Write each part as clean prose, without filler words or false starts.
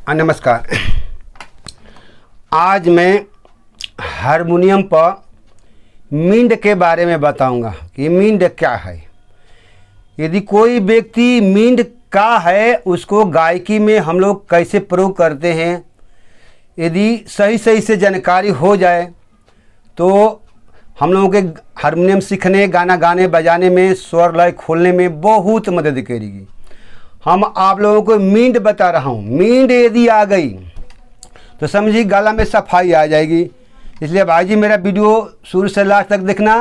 नमस्कार। आज मैं हारमोनियम पर मींड के बारे में बताऊंगा कि मींड क्या है। यदि कोई व्यक्ति मींड का है उसको गायकी में हम लोग कैसे प्रयोग करते हैं, यदि सही से जानकारी हो जाए तो हम लोगों के हारमोनियम सीखने, गाना गाने बजाने में, स्वर लय खोलने में बहुत मदद करेगी। हम आप लोगों को मींड बता रहा हूँ। मींड यदि आ गई तो समझिए गला में सफाई आ जाएगी। इसलिए भाई जी मेरा वीडियो शुरू से लास्ट तक देखना।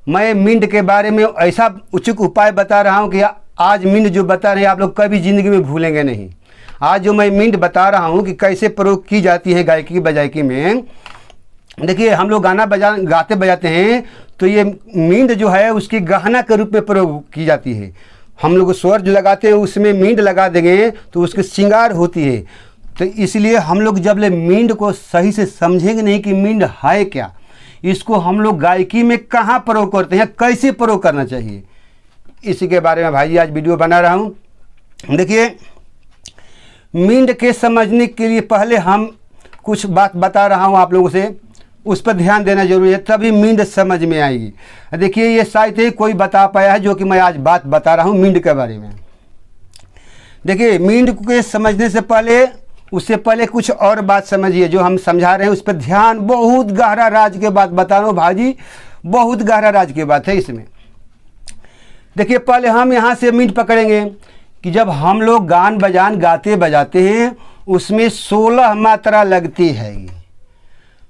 मैं मींड के बारे में ऐसा उचित उपाय बता रहा हूँ कि आज मींड जो बता रहे हैं आप लोग कभी ज़िंदगी में भूलेंगे नहीं। आज जो मैं मींड बता रहा हूँ कि कैसे प्रयोग की जाती है गायकी बजायकी में। देखिए हम लोग गाना गाते बजाते हैं तो ये मींड जो है उसकी गहना के रूप में प्रयोग की जाती है। हम लोग स्वर जो लगाते हैं उसमें मींड लगा देंगे तो उसकी श्रृंगार होती है। तो इसलिए हम लोग जब ले मींड को सही से समझेंगे नहीं कि मींड है क्या, इसको हम लोग गायकी में कहाँ प्रयोग करते हैं, कैसे प्रयोग करना चाहिए, इसी के बारे में भाई जी आज वीडियो बना रहा हूँ। देखिए मींड के समझने के लिए पहले हम कुछ बात बता रहा हूँ आप लोगों से, उस पर ध्यान देना जरूरी है, तभी मींड समझ में आएगी। देखिए ये शायद ही कोई बता पाया है जो कि मैं आज बात बता रहा हूँ मींड के बारे में। देखिए मींड के समझने से पहले, उससे पहले कुछ और बात समझिए जो हम समझा रहे हैं, उस पर ध्यान। बहुत गहरा राज के बात बता रहा हूँ भाजी, बहुत गहरा राज की बात है इसमें। देखिए पहले हम यहाँ से मींड पकड़ेंगे कि जब हम लोग गान बजान गाते बजाते हैं उसमें 16 मात्रा लगती है।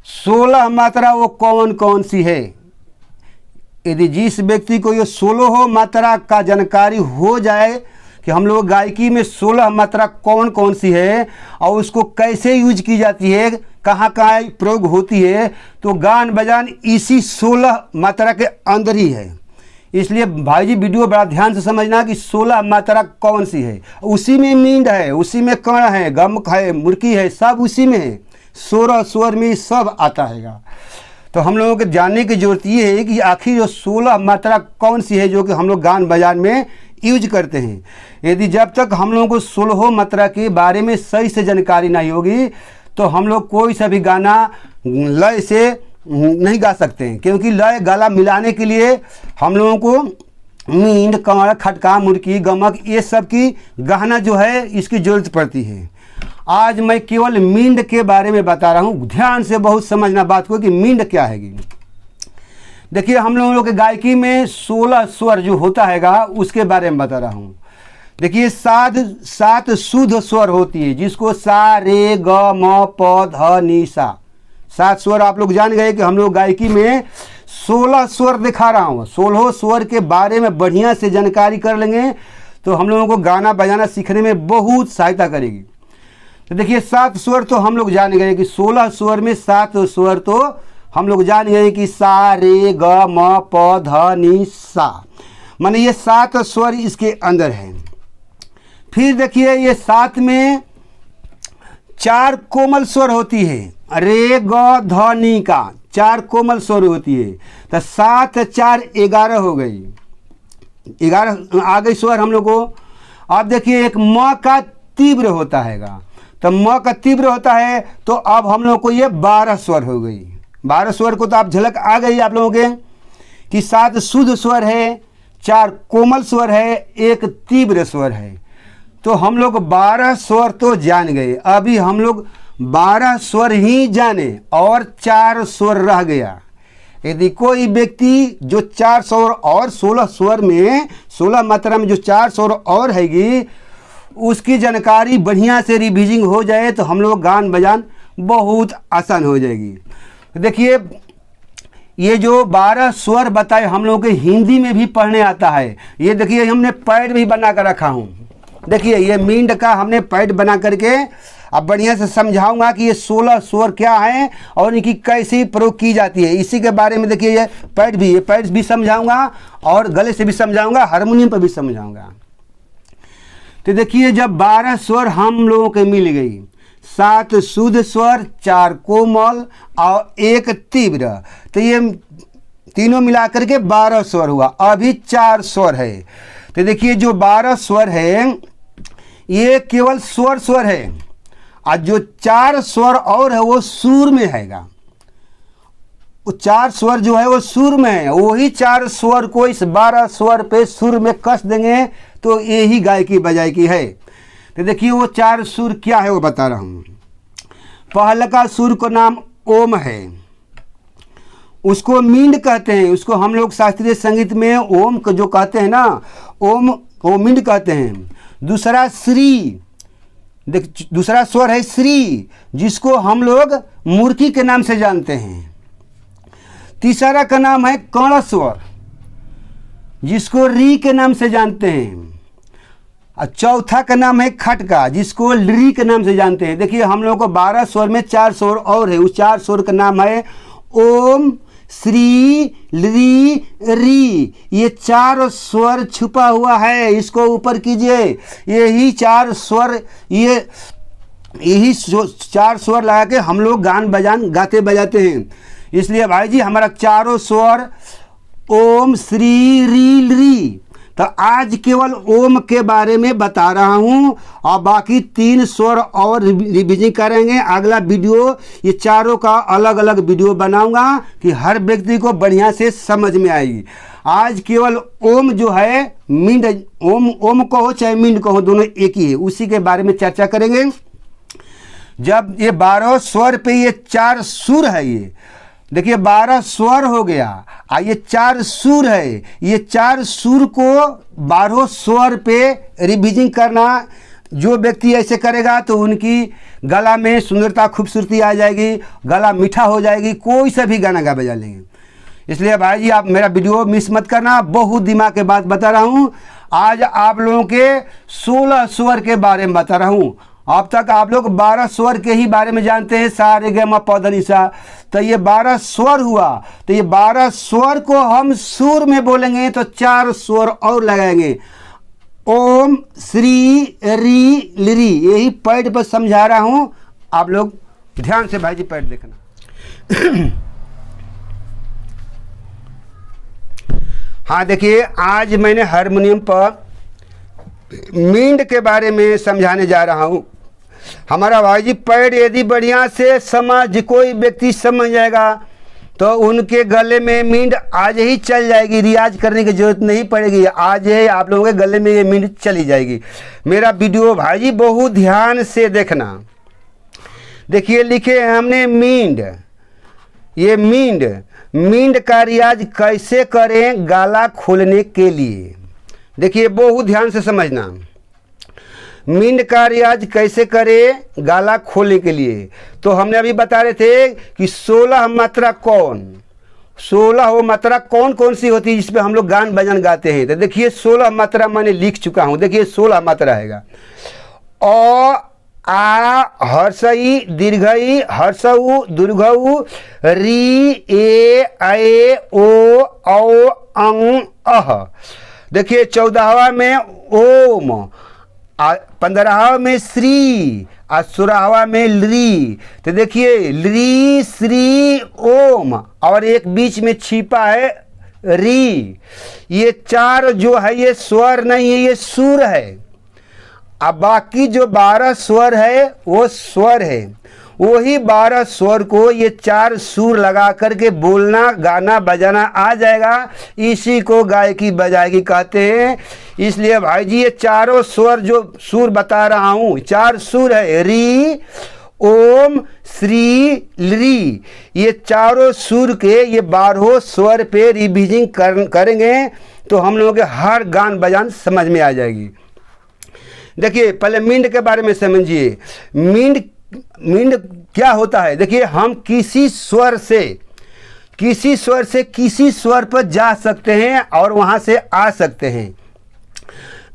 16 मात्रा वो कौन कौन सी है? यदि जिस व्यक्ति को ये 16 मात्रा का जानकारी हो जाए कि हम लोग गायकी में 16 मात्रा कौन कौन सी है और उसको कैसे यूज की जाती है, कहाँ कहाँ प्रयोग होती है, तो गान बजान इसी 16 मात्रा के अंदर ही है। इसलिए भाई जी वीडियो बड़ा ध्यान से समझना कि 16 मात्रा कौन सी है। उसी में मींड है, उसी में कण है, गमक है, मुर्की है, सब उसी में है। 16 स्वर में सब आता है। तो हम लोगों को जानने की जरूरत ये है कि आखिर जो 16 मात्रा कौन सी है जो कि हम लोग गान बजान में यूज करते हैं। यदि जब तक हम लोगों को 16 मात्रा के बारे में सही से जानकारी नहीं होगी तो हम लोग कोई सा भी गाना लय से नहीं गा सकते हैं, क्योंकि लय गला मिलाने के लिए हम लोगों को मींड, कमर, खटका, मुर्की, गमक ये सब की गहना जो है इसकी जरूरत पड़ती है। आज मैं केवल मींड के बारे में बता रहा हूँ। ध्यान से बहुत समझना बात को कि मींड क्या है। देखिए हम लोगों के गायकी में 16 स्वर जो होता हैगा उसके बारे में बता रहा हूँ। देखिए सात शुद्ध स्वर होती है जिसको सा, रे, ग, म, प, ध, नि, सा। 7 स्वर आप लोग जान गए कि हम लोग गायकी में 16 स्वर दिखा रहा हूँ। 16 स्वर के बारे में बढ़िया से जानकारी कर लेंगे तो हम लोगों को गाना बजाना सीखने में बहुत सहायता करेगी। तो देखिए 7 स्वर तो हम लोग जान गए कि 16 स्वर में 7 स्वर तो हम लोग जान गए कि सा, रे, ग, म, प, ध, नि, सा। माने ये 7 स्वर इसके अंदर है। फिर देखिए ये 7 में 4 कोमल स्वर होती है। रे, ग, ध, नि का 4 कोमल स्वर होती है। तो 7 4 11 हो गई, 11 आ गई स्वर हम लोग को। अब देखिए एक म का तीव्र होता हैगा, तो म का तीव्र होता है तो अब हम लोगों को ये 12 स्वर हो गई। 12 स्वर को तो आप झलक आ गई आप लोगों के कि 7 शुद्ध स्वर है, 4 कोमल स्वर है, 1 तीव्र स्वर है। तो हम लोग 12 स्वर तो जान गए। अभी हम लोग 12 स्वर ही जाने और 4 स्वर रह गया। यदि कोई व्यक्ति जो 4 स्वर और 16 स्वर में 16 मात्रा में जो 4 स्वर और हैगी उसकी जानकारी बढ़िया से रिवीजिंग हो जाए तो हम लोग गान बजान बहुत आसान हो जाएगी। देखिए ये जो 12 स्वर बताए हम लोगों के हिंदी में भी पढ़ने आता है। ये देखिए हमने पैड भी बना कर रखा हूँ। देखिए ये मींड का हमने पैड बना करके अब बढ़िया से समझाऊंगा कि ये 16 स्वर क्या हैं और इनकी कैसे प्रयोग की जाती है। इसी के बारे में देखिए ये पैड भी समझाऊंगा और गले से भी समझाऊंगा, हारमोनियम पर भी समझाऊंगा। तो देखिए जब 12 स्वर हम लोगों के मिल गई, 7 शुद्ध स्वर, 4 कोमल और 1 तीव्र, तो ये तीनों मिलाकर के 12 स्वर हुआ। अभी 4 स्वर है। तो देखिए जो 12 स्वर है ये केवल स्वर है और जो 4 स्वर और है वो सुर में हैगा। वो 4 स्वर जो है वो सुर में है, वही 4 स्वर को इस 12 स्वर पे सुर में कस देंगे तो यही गायकी बजायकी है। तो देखिए वो 4 सुर क्या है वो बता रहा हूँ। पहला का सुर का नाम ओम है, उसको मींड कहते हैं। उसको हम लोग शास्त्रीय संगीत में ओम को जो कहते हैं ना, ओम वो मींड कहते हैं। दूसरा श्री, देख दूसरा स्वर है श्री, जिसको हम लोग मूर्खी के नाम से जानते हैं। तीसरा का नाम है कर्ण स्वर, जिसको री के नाम से जानते हैं। और चौथा का नाम है खटका, जिसको ली के नाम से जानते हैं। देखिए हम लोगों को 12 स्वर में 4 स्वर और है, उस 4 स्वर का नाम है ओम, श्री, ली, री। ये 4 स्वर छुपा हुआ है, इसको ऊपर कीजिए। यही 4 स्वर, यही 4 स्वर लगा के हम लोग गान बजान गाते बजाते हैं। इसलिए भाई जी हमारा 4 स्वर ओम, श्री, री, री। तो आज केवल ओम के बारे में बता रहा हूँ और बाकी 3 स्वर और रिवीजन करेंगे। अगला वीडियो ये चारों का अलग अलग वीडियो बनाऊंगा कि हर व्यक्ति को बढ़िया से समझ में आएगी। आज केवल ओम जो है मींड, ओम कहो चाहे मींड कहो, दोनों एक ही है, उसी के बारे में चर्चा करेंगे। जब ये 12 स्वर पे ये 4 सुर है, ये देखिए 12 स्वर हो गया और ये 4 सुर है। ये 4 सुर को 12 स्वर पे रिवीजन करना, जो व्यक्ति ऐसे करेगा तो उनकी गला में सुंदरता खूबसूरती आ जाएगी, गला मीठा हो जाएगी, कोई सा भी गाना गा बजा लेंगे। इसलिए भाई जी आप मेरा वीडियो मिस मत करना, बहुत दिमाग के बात बता रहा हूँ। आज आप लोगों के 16 स्वर के बारे में बता रहा हूँ। अब तक आप लोग 12 स्वर के ही बारे में जानते हैं, सा रे ग म प ध नि सा। तो ये 12 स्वर हुआ, तो ये 12 स्वर को हम सुर में बोलेंगे तो 4 स्वर और लगाएंगे। ओम, श्री, री, लिरी, यही पैड पर समझा रहा हूँ, आप लोग ध्यान से भाई जी पैड देखना। हाँ देखिए आज मैंने हारमोनियम पर मींड के बारे में समझाने जा रहा हूँ। हमारा भाई जी पैड यदि बढ़िया से समझ कोई व्यक्ति समझ जाएगा तो उनके गले में मींड आज ही चल जाएगी, रियाज करने की जरूरत नहीं पड़ेगी। आज ही आप लोगों के गले में ये मींड चली जाएगी। मेरा वीडियो भाई जी बहुत ध्यान से देखना। देखिए लिखे हमने मींड, ये मींड का रियाज कैसे करें गला खोलने के लिए। देखिए बहुत ध्यान से समझना, मींड का रियाज कैसे करें गला खोलने के लिए। तो हमने अभी बता रहे थे कि 16 मात्रा 16 मात्रा कौन कौन सी होती है जिसपे हम लोग गान बजान गाते हैं। तो देखिए 16 मात्रा मैंने लिख चुका हूँ। देखिए 16 मात्रा हैगा। अ, आ, हर्षई, दीर्घई, हर्षऊ, दुर्घऊ, री, ए, ऐ, ओ, औ, अंग, अह। देखिए 14वां में ओम, 15वां में श्री और 16वां में ली। तो देखिए ली, श्री, ओम और एक बीच में छिपा है री। ये 4 जो है ये स्वर नहीं है, ये सुर है। अब बाकी जो 12 स्वर है वो स्वर है। वही 12 स्वर को ये 4 सुर लगा करके बोलना गाना बजाना आ जाएगा। इसी को गायकी बजायकी कहते हैं। इसलिए भाई जी ये चारों स्वर जो सुर बता रहा हूँ, 4 सुर है, री, ओम, श्री, ली। ये चारों सुर के ये 12 स्वर पे रिवीजन करेंगे तो हम लोगों के हर गान बजान समझ में आ जाएगी। देखिए पहले मींड के बारे में समझिए। मींड क्या होता है। देखिए हम किसी स्वर से किसी स्वर पर जा सकते हैं और वहां से आ सकते हैं।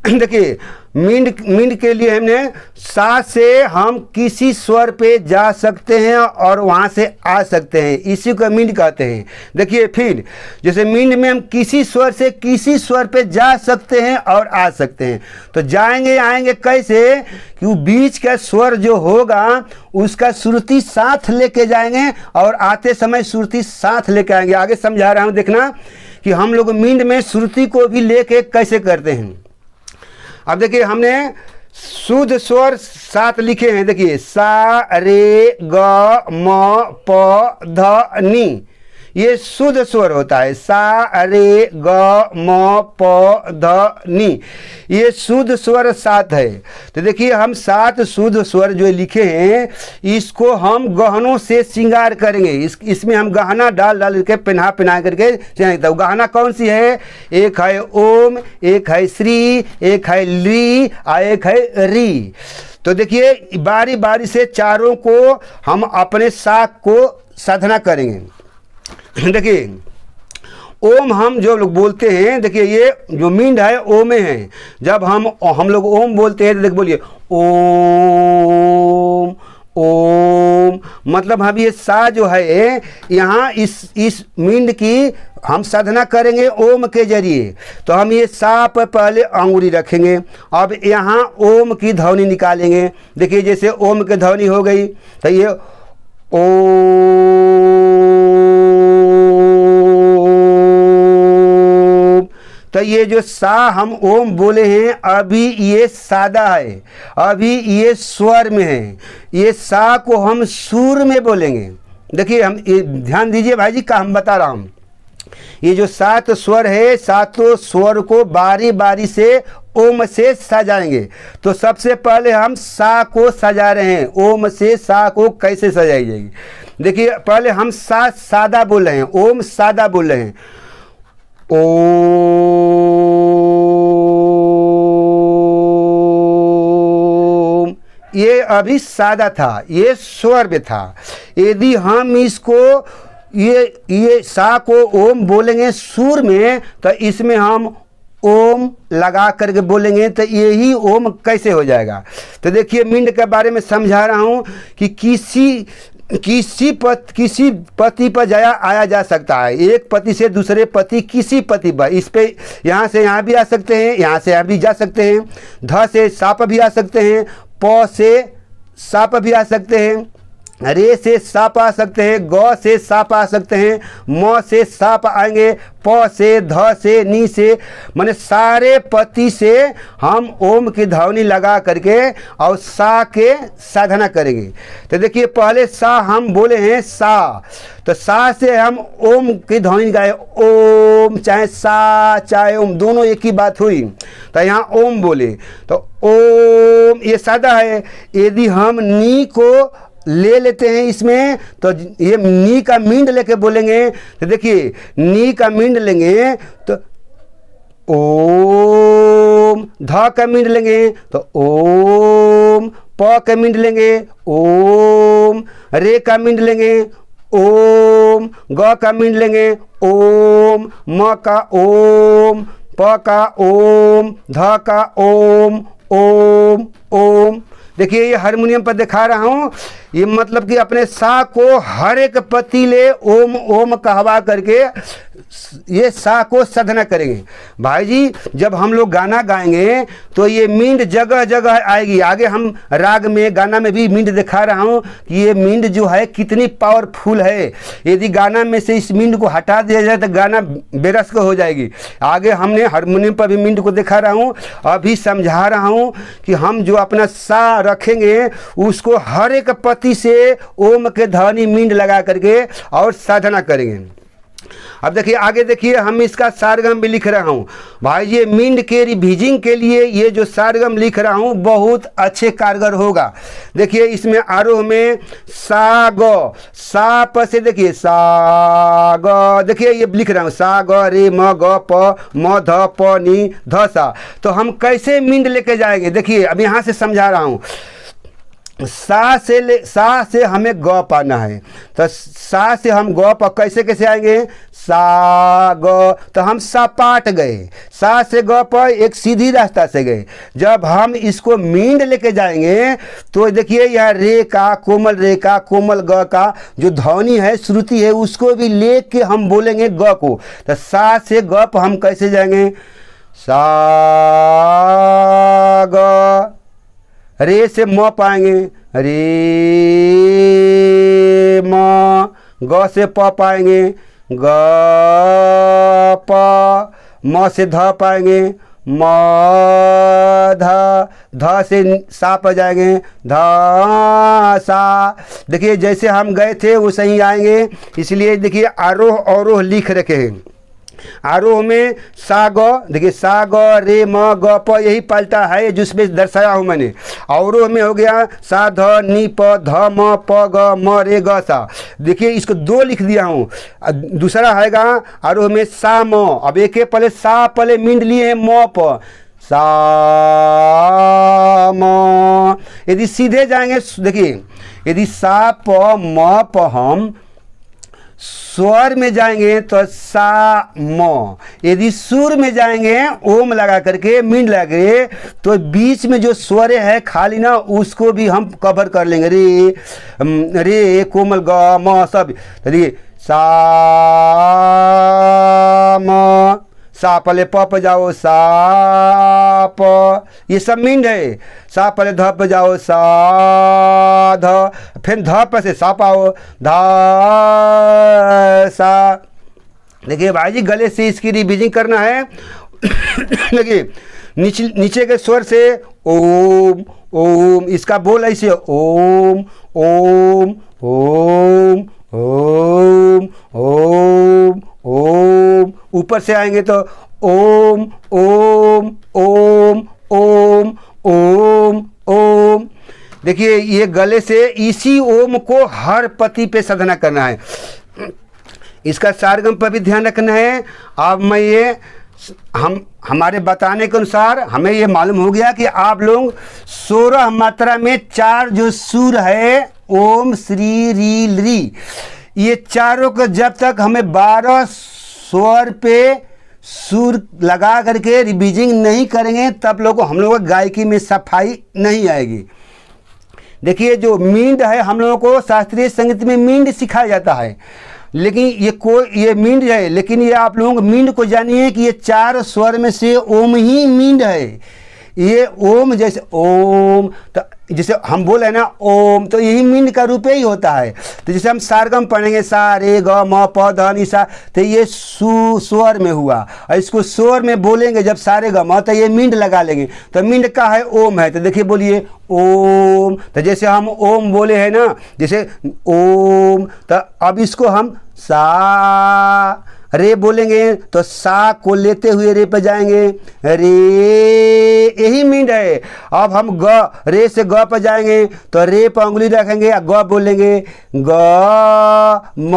देखिए मींड के लिए हमने सा से हम किसी स्वर पे जा सकते हैं और वहाँ से आ सकते हैं, इसी को मींड कहते हैं। देखिए फिर जैसे मींड में हम किसी स्वर से किसी स्वर पे जा सकते हैं और आ सकते हैं। तो जाएंगे आएंगे कैसे कि वो बीच का स्वर जो होगा उसका श्रुति साथ लेके जाएंगे और आते समय श्रुति साथ लेके आएंगे। आगे समझा रहा हूँ, देखना कि हम लोग मींड में श्रुति को भी लेके कैसे करते हैं। अब देखिए हमने शुद्ध स्वर 7 लिखे हैं, देखिए सा रे ग म प ध नी, ये शुद्ध स्वर होता है। सा रे ग म प ध नी, ये शुद्ध स्वर 7 है। तो देखिए हम 7 शुद्ध स्वर जो लिखे हैं इसको हम गहनों से श्रृंगार करेंगे। इसमें हम गहना डाल डाल करके पहना करके तो गहना कौन सी है? एक है ओम, एक है श्री, एक है ली और एक है री। तो देखिए बारी बारी से चारों को हम अपने साख को साधना करेंगे। देखिए ओम हम जो लोग बोलते हैं, देखिए ये जो मींड है ओम में है। जब हम लोग ओम बोलते हैं तो देखिए बोलिए ओम ओम, मतलब हम ये सा जो है यहाँ इस मींड की हम साधना करेंगे ओम के जरिए। तो हम ये सा पर पहले अंगुली रखेंगे, अब यहाँ ओम की ध्वनि निकालेंगे। देखिए जैसे ओम की ध्वनि हो गई तो ये ओम, तो ये जो सा हम ओम बोले हैं अभी ये सादा है, अभी ये स्वर में है। ये सा को हम सुर में बोलेंगे। देखिए हम ध्यान दीजिए भाई जी का हम बता रहा हूँ। ये जो 7 स्वर है, 7 स्वर को बारी बारी से ओम से सजाएंगे। तो सबसे पहले हम सा को सजा रहे हैं। ओम से सा को कैसे सजाई जाएगी? देखिए पहले हम सा सादा बोल रहे हैं, ओम सादा बोल रहे हैं। ओम, ये अभी सादा था, ये स्वर में था। यदि हम इसको ये सा को ओम बोलेंगे सुर में, तो इसमें हम ओम लगा करके बोलेंगे तो यही ओम कैसे हो जाएगा? तो देखिए मींड के बारे में समझा रहा हूँ कि किसी पति पर आया जा सकता है। एक पति से दूसरे पति, किसी पति पर, इस पे यहाँ से यहाँ भी आ सकते हैं, यहाँ से यहाँ भी जा सकते हैं। ध से साप भी आ सकते हैं, प से साप भी आ सकते हैं, रे से साप आ सकते हैं, ग से साप आ सकते हैं, म से साप आएंगे, प से, ध से, नी से, माने सारे पति से हम ओम की ध्वनि लगा करके और सा के साधना करेंगे। तो देखिए पहले सा हम बोले हैं सा, तो सा से हम ओम की ध्वनि गाए ओम, चाहे सा चाहे ओम दोनों एक ही बात हुई। तो यहाँ ओम बोले तो ओम ये सादा है। यदि हम नी को ले लेते हैं इसमें तो ये नी का मींड लेके बोलेंगे। तो देखिए नी का मींड लेंगे तो ओम, ध का मींड लेंगे तो ओम, प का मींड लेंगे ओम, रे का मींड लेंगे ओम, ग का मींड लेंगे ओम, म का ओम, प का ओम, ध का ओम, ओम ओम। देखिए ये हारमोनियम पर दिखा रहा हूँ। ये मतलब कि अपने सा को हर एक पतीले ओम ओम कहवा करके ये सा को साधना करेंगे। भाई जी जब हम लोग गाना गाएंगे तो ये मींड जगह जगह आएगी। आगे हम राग में गाना में भी मींड दिखा रहा हूँ कि ये मींड जो है कितनी पावरफुल है। यदि गाना में से इस मींड को हटा दिया जाए तो गाना बेरस हो जाएगी। आगे हमने हारमोनियम पर भी मींड को दिखा रहा हूँ, अभी समझा रहा हूँ कि हम जो अपना सा रखेंगे उसको हर एक पति से ओम के ध्वनि मींड लगा करके और साधना करेंगे। अब देखिए आगे देखिए हम इसका सारगम भी लिख रहा हूँ। भाई ये मींड के रिवीजिंग के लिए ये जो सारगम लिख रहा हूँ बहुत अच्छे कारगर होगा। देखिए इसमें आरोह में सा ग, सा प से देखिए सा ग, देखिए ये लिख रहा हूँ सा ग रे म ग प म ध प नी ध सा। तो हम कैसे मींड लेके जाएंगे? देखिए अब यहाँ से समझा रहा हूँ। सा से हमें ग पाना है, तो सा से हम ग पर कैसे आएंगे? सा ग, तो हम सा पाट गए, सा से ग पर एक सीधी रास्ता से गए। जब हम इसको मींड लेके जाएंगे तो देखिए यह रे का कोमल, रे का कोमल, ग का जो ध्वनि है श्रुति है उसको भी लेके हम बोलेंगे ग को। तो सा से ग पर हम कैसे जाएंगे? सा ग, रे से म पाएंगे रे म, ग से प पाएंगे ग प, म से ध पाएंगे म ध, ध से सा पर जाएंगे, ध सा। देखिए जैसे हम गए थे वैसे ही आएंगे, इसलिए देखिए आरोह अवरोह लिख रखे हैं। आरोह में सा ग, देखिए सा ग रे म ग प, यही पलटा है जिसमें दर्शाया हूँ मैंने। अवरोह में हो गया सा ध नी प ध म प ग म रे ग सा। देखिए इसको दो लिख दिया हूँ। दूसरा आएगा आरोह में सा म, अब एक पहले सा पहले मींड लिए हैं म प, सा म। यदि सीधे जाएंगे, देखिए यदि सा प म प हम स्वर में जाएंगे तो सा म, यदि सुर में जाएंगे ओम लगा करके मींड लगे तो बीच में जो स्वर है खाली ना उसको भी हम कवर कर लेंगे। रे रे कोमल ग म सब, देखिए सा म, सा पहले प पे जाओ सा प, ये सब मींड है। सा पहले ध पे जाओ सा ध, फिर ध पे से सा पाओ धा सा। देखिए भाई जी गले से इसकी रिवीजिंग करना है। देखिए नीचे के स्वर से ओम ओम, इसका बोल ऐसे ओम ओम ओम ओम ओम ओम। ऊपर से आएंगे तो ओम ओम ओम ओम ओम ओम। देखिए ये गले से इसी ओम को हर पति पे साधना करना है। इसका सारगम पर भी ध्यान रखना है। अब मैं ये हमारे बताने के अनुसार हमें ये मालूम हो गया कि आप लोग 16 मात्रा में 4 जो सुर है ओम श्री री ली, ये चारों को जब तक हमें 12 स्वर पे सुर लगा करके रिवीजिंग नहीं करेंगे तब लोग हम लोगों को गायकी में सफाई नहीं आएगी। देखिए जो मींड है हम लोगों को शास्त्रीय संगीत में मींड सिखाया जाता है, लेकिन ये मींड है, लेकिन ये आप लोग मींड को जानिए कि ये 4 स्वर में से ओम ही मींड है। ये ओम जैसे ओम, तो जैसे हम बोले ना ओम, तो यही मींड का रूप ही होता है। तो जैसे हम सारगम पढ़ेंगे सा रे ग म प ध नि सा, तो ये स्वर में हुआ, और इसको स्वर में बोलेंगे जब सारे ग म, तो ये मींड लगा लेंगे। तो मींड का है ओम है, तो देखिए बोलिए ओम। तो जैसे हम ओम बोले हैं ना, जैसे ओम, तो अब इसको हम सा रे बोलेंगे तो सा को लेते हुए रे पे जाएंगे, रे, यही मींड है। अब हम ग रे से ग पे जाएंगे तो रे पर उंगली रखेंगे या ग बोलेंगे, ग म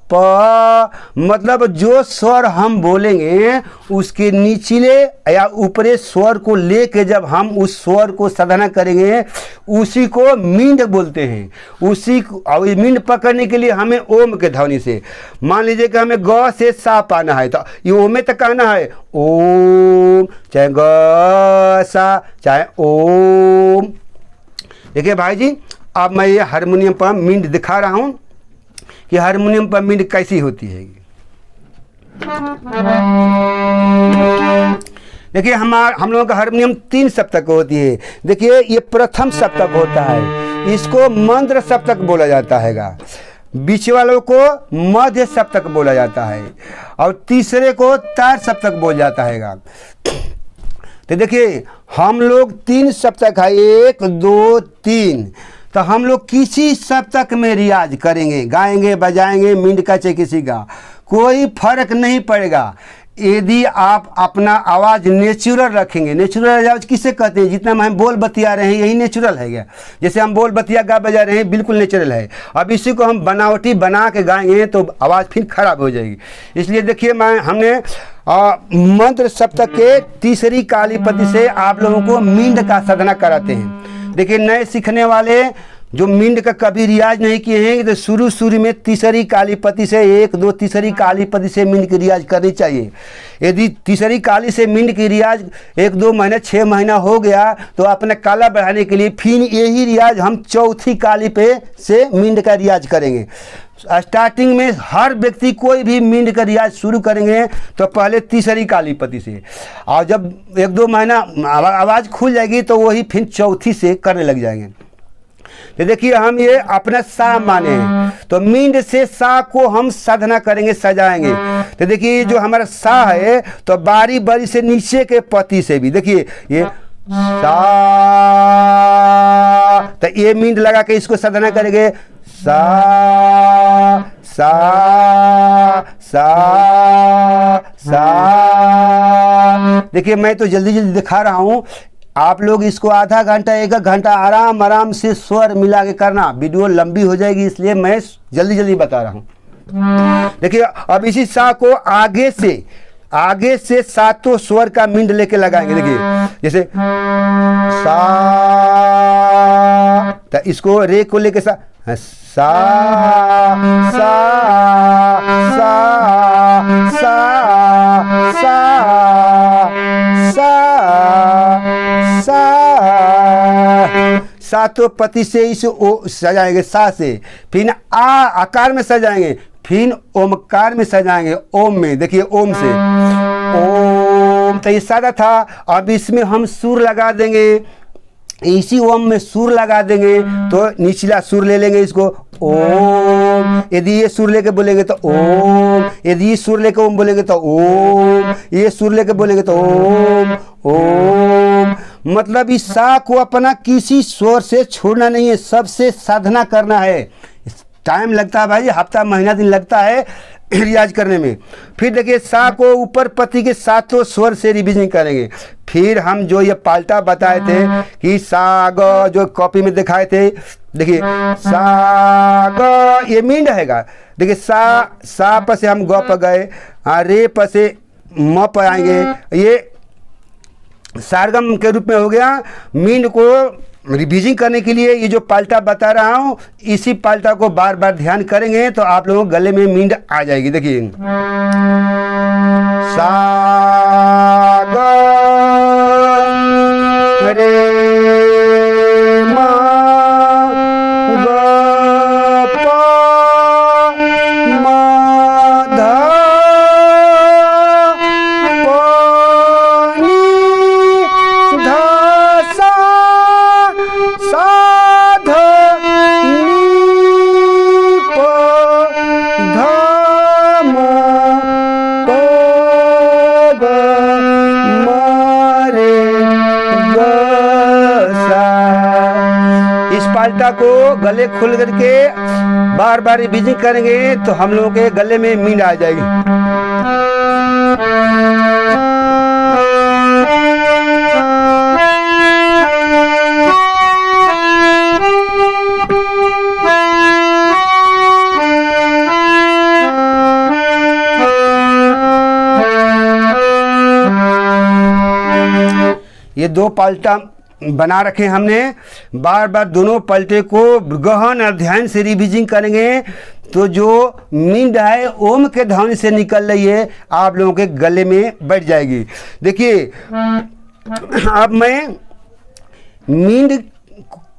प, मतलब जो स्वर हम बोलेंगे उसके निचले या ऊपरे स्वर को लेके जब हम उस स्वर को साधना करेंगे उसी को मींड बोलते हैं। उसी और मींड पकड़ने के लिए हमें ओम के ध्वनि से, मान लीजिए कि हमें ग से सा पाना है तो ये ओम में तक कहना है ओम, चाहे ग सा चाहे ओम। देखिए भाई जी अब मैं ये हारमोनियम पर मींड दिखा रहा हूँ कि हारमोनियम पर मींड कैसी होती है। देखिए हम लोगों का हारमोनियम 3 सप्तक होती है। देखिए ये प्रथम सप्तक होता है, इसको मंद्र सप्तक बोला जाता है। बीच वालों को मध्य सप्तक बोला जाता है और तीसरे को तार सप्तक बोला जाता है। तो देखिए हम लोग 3 सप्तक है, 1 2 3, तो हम लोग किसी सप्तक में रियाज करेंगे, गाएंगे बजाएंगे, मींड का चाहे किसी का कोई फर्क नहीं पड़ेगा। यदि आप अपना आवाज़ नेचुरल रखेंगे, नेचुरल आवाज़ किसे कहते हैं, जितना हम बोल बतिया रहे हैं यही नेचुरल है क्या। जैसे हम बोल बतिया गा बजा रहे हैं बिल्कुल नेचुरल है। अब इसी को हम बनावटी बना के गाएंगे तो आवाज़ फिर खराब हो जाएगी। इसलिए देखिए हमने मंत्र सप्तक के तीसरी कालीपति से आप लोगों को मींड का साधना कराते हैं। देखिए नए सीखने वाले जो मींड का कभी रियाज नहीं किए हैं तो शुरू में तीसरी कालीपति से 1 2 तीसरी कालीपति से मींड की रियाज करनी चाहिए। यदि तीसरी काली से मींड की रियाज 1 2 महीने 6 महीना हो गया तो अपने काला बढ़ाने के लिए फिर यही रियाज हम चौथी काली पे से मींड का रियाज करेंगे। स्टार्टिंग में हर व्यक्ति कोई भी मींड का रियाज शुरू करेंगे तो पहले तीसरी कालीपति से, और जब 1 2 महीना आवाज़ खुल जाएगी तो वही फिर चौथी से करने लग जाएंगे। तो देखिए हम ये अपना सा माने हैं, तो मींड से सा को हम साधना करेंगे, सजाएंगे। तो देखिए जो हमारा सा है, तो बारी बारी से नीचे के पति से भी देखिए ये सा, तो ये मींड लगा के इसको साधना करेंगे, सा सा सा सा। देखिए मैं तो जल्दी जल्दी दिखा रहा हूँ, आप लोग इसको आधा घंटा 1 घंटा आराम आराम से स्वर मिला के करना, वीडियो लंबी हो जाएगी इसलिए मैं जल्दी जल्दी बता रहा हूँ। देखिए अब इसी सा को आगे से सातों स्वर का मींड लेके लगाएंगे। देखिए जैसे सा, तो इसको रे को लेके सा सा सा सा सा सा सा सा, सातों पति से इस ओ सजाएंगे सा से, फिर आ आकार में सजाएंगे, फिर ओमकार में सजाएंगे, ओम में। देखिए ओम से ओम, तो ये सादा था। अब इसमें हम सुर लगा देंगे, इसी ओम में सुर लगा देंगे, तो निचला सुर ले लेंगे इसको ओम, यदि ये सुर लेके बोलेंगे तो ओम, यदि ये सुर लेके ओम बोलेंगे तो ओम, ये सुर लेके बोलेंगे तो ओम ओम। मतलब इस सा को अपना किसी स्वर से छोड़ना नहीं है, सबसे साधना करना है। टाइम लगता है भाई, हफ्ता महीना दिन लगता है रियाज करने में। फिर देखिए सा को ऊपर पति के सातों स्वर से रिवीजन करेंगे। फिर हम जो ये पाल्टा बताए थे कि सा ग जो कॉपी में दिखाए थे, देखिए सा ग ये मींड रहेगा। देखिए सा पर से हम ग पर गए, रे पर से म पर आएंगे, ये सारगम के रूप में हो गया। मींड को रिवीजन करने के लिए ये जो पाल्टा बता रहा हूँ, इसी पाल्टा को बार बार ध्यान करेंगे तो आप लोगों के गले में मींड आ जाएगी। देखिए सा ग रे म ग प म ध प नि ध सा सा ध नि प ध म प ग म रे ग सा। इस पाल्टा को गले खोल करके बार बार रिवीजन करेंगे तो हम लोगों के गले में मींड आ जाएगी। ये दो पाल्टा बना रखे हमने, बार बार दोनों पलटे को गहन अध्ययन से रिवीजन करेंगे तो जो मींड है ओम के ध्वनि से निकल रही है आप लोगों के गले में बैठ जाएगी। देखिए अब मैं मींड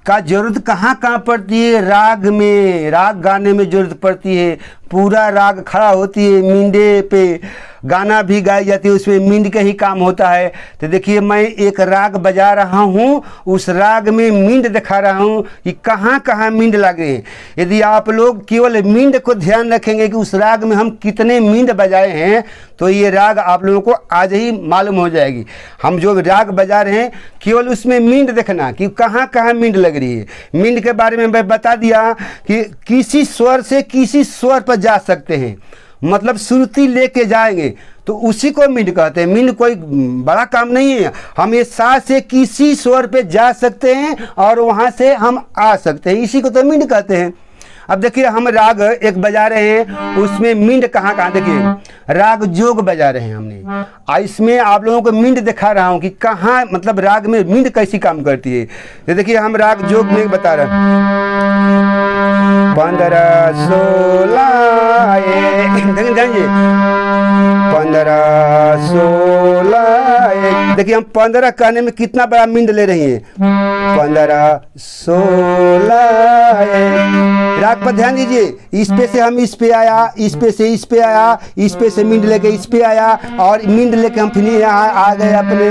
का जरूरत कहाँ कहाँ पड़ती है, राग में, राग गाने में जरूरत पड़ती है। पूरा राग खड़ा होती है मींडे पे, गाना भी गाई जाती है, उसमें मींड का ही काम होता है। तो देखिए मैं एक राग बजा रहा हूँ, उस राग में मींड दिखा रहा हूँ कि कहाँ कहाँ मींड लगे हैं। यदि आप लोग केवल मींड को ध्यान रखेंगे कि उस राग में हम कितने मींड बजाए हैं, तो ये राग आप लोगों को आज ही मालूम हो जाएगी। हम जो राग बजा रहे हैं केवल उसमें मींड देखना कि कहाँ कहाँ मींड लग रही है। मींड के बारे में मैं बता दिया कि किसी स्वर से किसी स्वर पर जा सकते हैं, मतलब श्रुति लेके जाएंगे तो उसी को मींड कहते हैं। मींड कोई बड़ा काम नहीं है, हम ये सा से किसी स्वर पे जा सकते हैं और वहाँ से हम आ सकते हैं, इसी को तो मींड कहते हैं। अब देखिए हम राग एक बजा रहे हैं, उसमें मींड कहाँ कहाँ, देखिए राग जोग बजा रहे हैं हमने, इसमें आप लोगों को मींड दिखा रहा हूँ कि कहाँ, मतलब राग में मींड कैसी काम करती है। तो देखिए हम राग जोग में बता रहे हैं 15 16 देखिए 15 16। देखिए हम 15 कहने में कितना बड़ा मींड ले रही हैं, 15 16। राग पर ध्यान दीजिए, इस पे से हम इस पे आया, इस पे से इस पे आया, इस पे से मींड लेके इस पे आया, और मींड लेके हम फिर यहाँ आ गए अपने।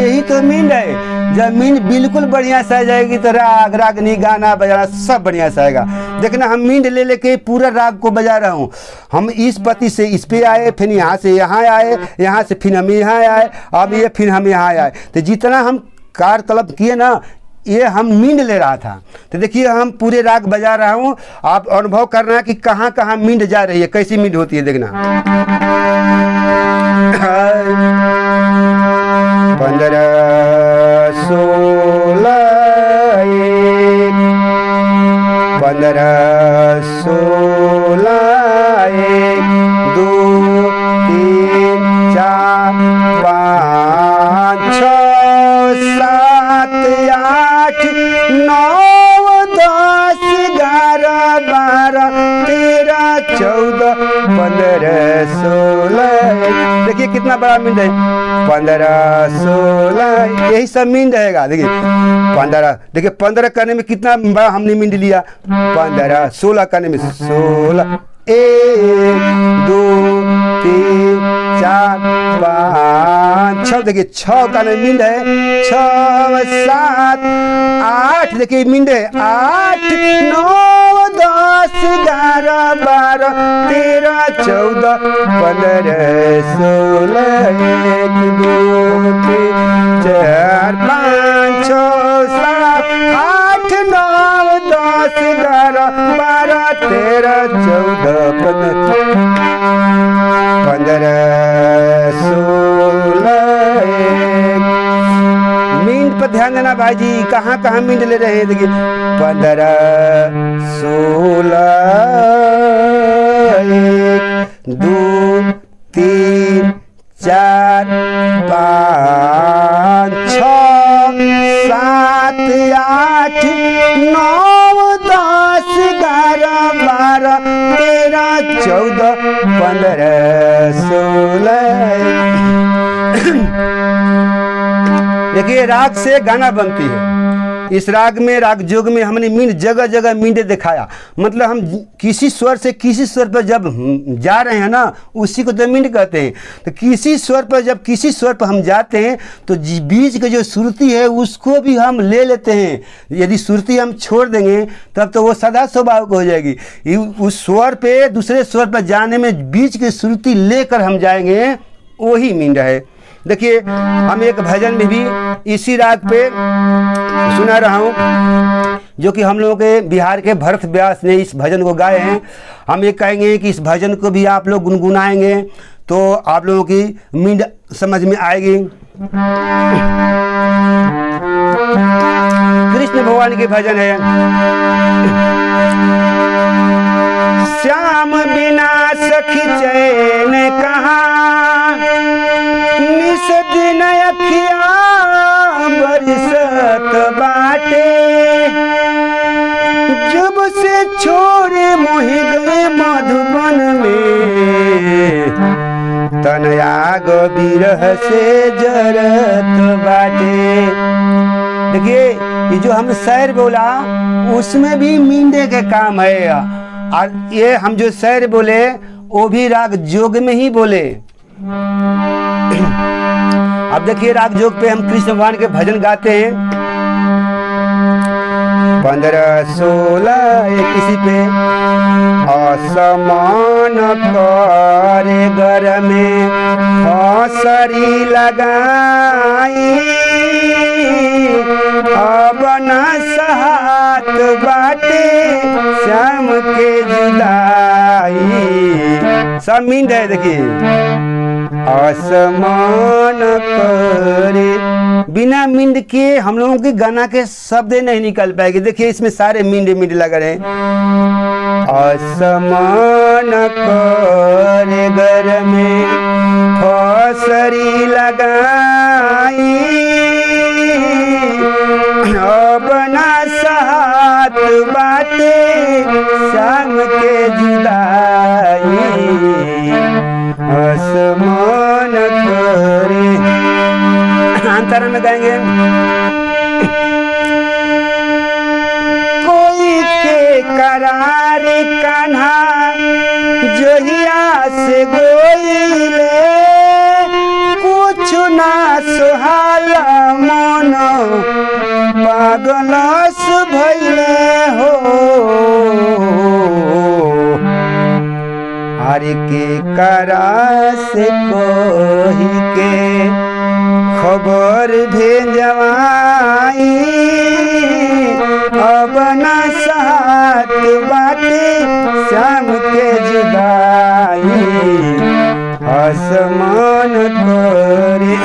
यही तो मींड है। जब मींड बिल्कुल बढ़िया से आ जाएगी तो राग रागनी गाना बजाना सब बढ़िया से आएगा। देखना हम मींड ले लेके पूरा राग को बजा रहा हूँ। हम इस पति से इस पे आए, फिर यहाँ से यहाँ आए, यहाँ से फिर हम यहाँ आए, अब ये फिर हम यहाँ आए। तो जितना हम कार तलब किए ना, ये हम मींड ले रहा था। तो देखिए हम पूरे राग बजा रहा हूँ, आप अनुभव करना है कि कहाँ कहाँ मींड जा रही है, कैसी मींड होती है देखना। 15 16 15 16 1 2 3 4 5 6 7 8 9 10 11 12 13 14 15 16। देखिए कितना बड़ा मींड है, 15 16, यही सब मींड रहेगा। देखिए 15, देखिए 15 करने में कितना बड़ा हमने मींड लिया, 15 16 करने में 16, 1 2 3 4 5 6, देखिए 6 का मींड है, 6 7 8, देखिए मींड है 8 9 10 11 12 13 14 15 16 1 2 3 4 5 6 7 8 9 10 11 12 13 14 15 16 1। मींड पर ध्यान देना भाई जी, कहाँ कहाँ मींड ले रहे हैं। देखिए 15 16 1 2 3 4 5 6 7 8 9 10 11 12 13 14 15 16। देखिए राग से गाना बनती है। इस राग में, राग जोग में हमने मींड जगह जगह मींडे दिखाया। मतलब हम किसी स्वर से किसी स्वर पर जब जा रहे हैं ना, उसी को तो मींड कहते हैं। तो किसी स्वर पर जब किसी स्वर पर हम जाते हैं तो बीच की जो श्रुति है उसको भी हम ले लेते हैं। यदि श्रुति हम छोड़ देंगे तब तो वो सदा स्वाभाविक हो जाएगी। उस स्वर पे दूसरे स्वर पर जाने में बीच की श्रुति लेकर हम जाएंगे, वही मींड है। देखिए हम एक भजन में भी इसी राग पे सुना रहा हूँ, जो कि हम लोगों के बिहार के भरत व्यास ने इस भजन को गाए हैं। हम ये कहेंगे कि इस भजन को भी आप लोग गुनगुनाएंगे तो आप लोगों की मींड समझ में आएगी। कृष्ण भगवान के भजन है। श्याम बिना सखी चैन कहाँ, निस दिन अखिया बरसत बाटे, जब से छोड़े मोहि गए मधुबन में, तनयाग बिरह से जरत बाटे। देखिए ये जो हम शायर बोला उसमें भी मींडे के काम है, और ये हम जो शायर बोले वो भी राग जोग में ही बोले। अब देखिए राग जोग पे हम कृष्ण भगवान के भजन गाते हैं। 15 16 किसी पे असमान करे घर में फसरी लगाई, अब न सहात बाटे श्याम के जुदाई। सब मींड है। देखिए आसमान करे, बिना मींड के हम लोगों के गाना के शब्द नहीं निकल पाएंगे। देखिए इसमें सारे मींड मींड लग रहे हैं। आसमान करे घर में फसरी लगाई, अब ना साथ बाटे शाम के जुदाई, आसमान करे। अंतरा में गाएंगे। कोई के करारे अरे के करा से कोही के खबर भेजवाई, अब न साथ बाटे श्याम के जुदाई, आसमान करे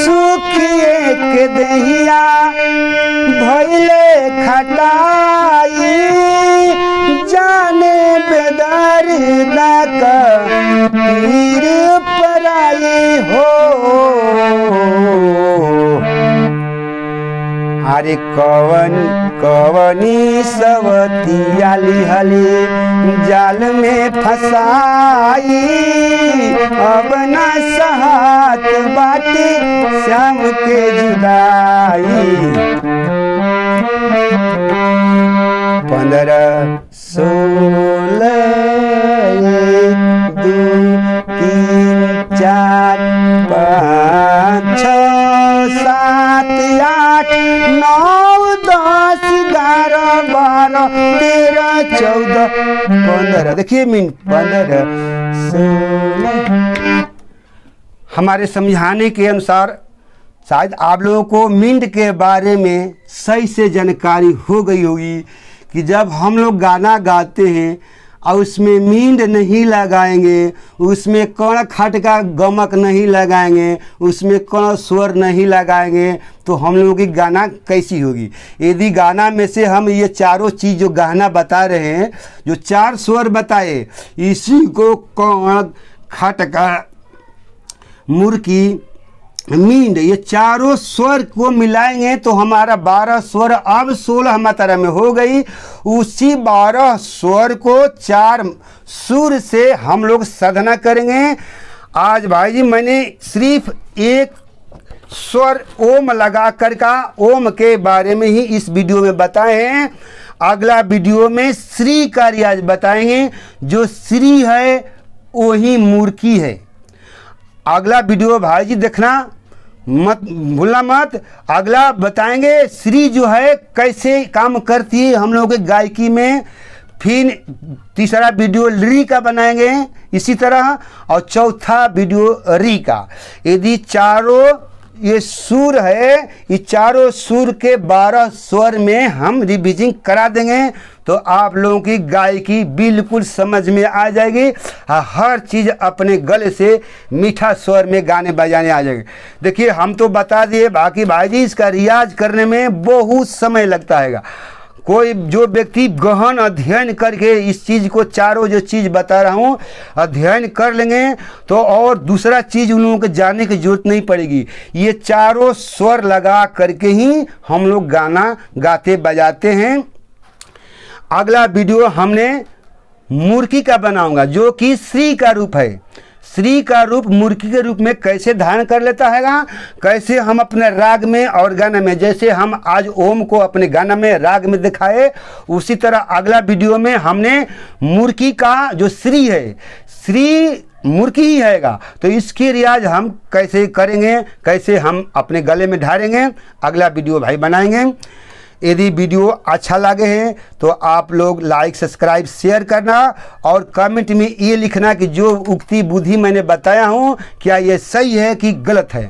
सुखिए के दहिया भइले खटाई, जाने बेदार का पीर पराई हो। अरे कवनी सवतिया लिहली जाल में फसाई, अब न सहात बाटे श्याम के जुदाई, 15 16 1 2 3 4 5 6 7 8 9 10 11 12 13 14 15 देखिए मिनट 15 16। हमारे समझाने के अनुसार शायद आप लोगों को मिंट के बारे में सही से जानकारी हो गई होगी कि जब हम लोग गाना गाते हैं और उसमें मींड नहीं लगाएंगे, उसमें कण खट का गमक नहीं लगाएंगे, उसमें कण स्वर नहीं लगाएंगे, तो हम लोगों की गाना कैसी होगी। यदि गाना में से हम ये चारों चीज़ जो गाना बता रहे हैं, जो 4 स्वर बताए, इसी को कण खट का मुर्की मींड, ये चारों स्वर को मिलाएंगे तो हमारा 12 स्वर अब 16 मात्रा में हो गई। उसी 12 स्वर को 4 सुर से हम लोग साधना करेंगे। आज भाई जी मैंने सिर्फ एक स्वर ओम लगा कर का ओम के बारे में ही इस वीडियो में बताए हैं। अगला वीडियो में श्री का रियाज बताएंगे। जो श्री है वही मूर्खी है। अगला वीडियो भाई जी देखना मत भूलना मत। अगला बताएंगे श्री जो है कैसे काम करती है हम लोगों के गायकी में। फिर तीसरा वीडियो री का बनाएंगे इसी तरह, और चौथा वीडियो री का। यदि चारों ये सुर है, ये चारों सुर के 12 स्वर में हम रिविजन करा देंगे तो आप लोगों की गायकी बिल्कुल समझ में आ जाएगी। हर चीज़ अपने गले से मीठा स्वर में गाने बजाने आ जाएंगे। देखिए हम तो बता दिए, बाकी भाई जी इसका रियाज करने में बहुत समय लगता है। कोई जो व्यक्ति गहन अध्ययन करके इस चीज़ को चारों जो चीज़ बता रहा हूँ अध्ययन कर लेंगे तो और दूसरा चीज़ उन लोगों को जानने की जरूरत नहीं पड़ेगी। ये चारों स्वर लगा करके ही हम लोग गाना गाते बजाते हैं। अगला वीडियो हमने मूर्खी का बनाऊंगा जो कि श्री का रूप है। श्री का रूप मूर्खी के रूप में कैसे धारण कर लेता है, कैसे हम अपने राग में और गाना में, जैसे हम आज ओम को अपने गाना में राग में दिखाए, उसी तरह अगला वीडियो में हमने मूर्खी का जो श्री है, श्री मूर्खी ही हैगा, तो इसकी रियाज हम कैसे करेंगे, कैसे हम अपने गले में ढारेंगे, अगला वीडियो भाई बनाएंगे। यदि वीडियो अच्छा लगे हैं तो आप लोग लाइक सब्सक्राइब शेयर करना और कमेंट में ये लिखना कि जो उक्ति बुद्धि मैंने बताया हूँ क्या ये सही है कि गलत है।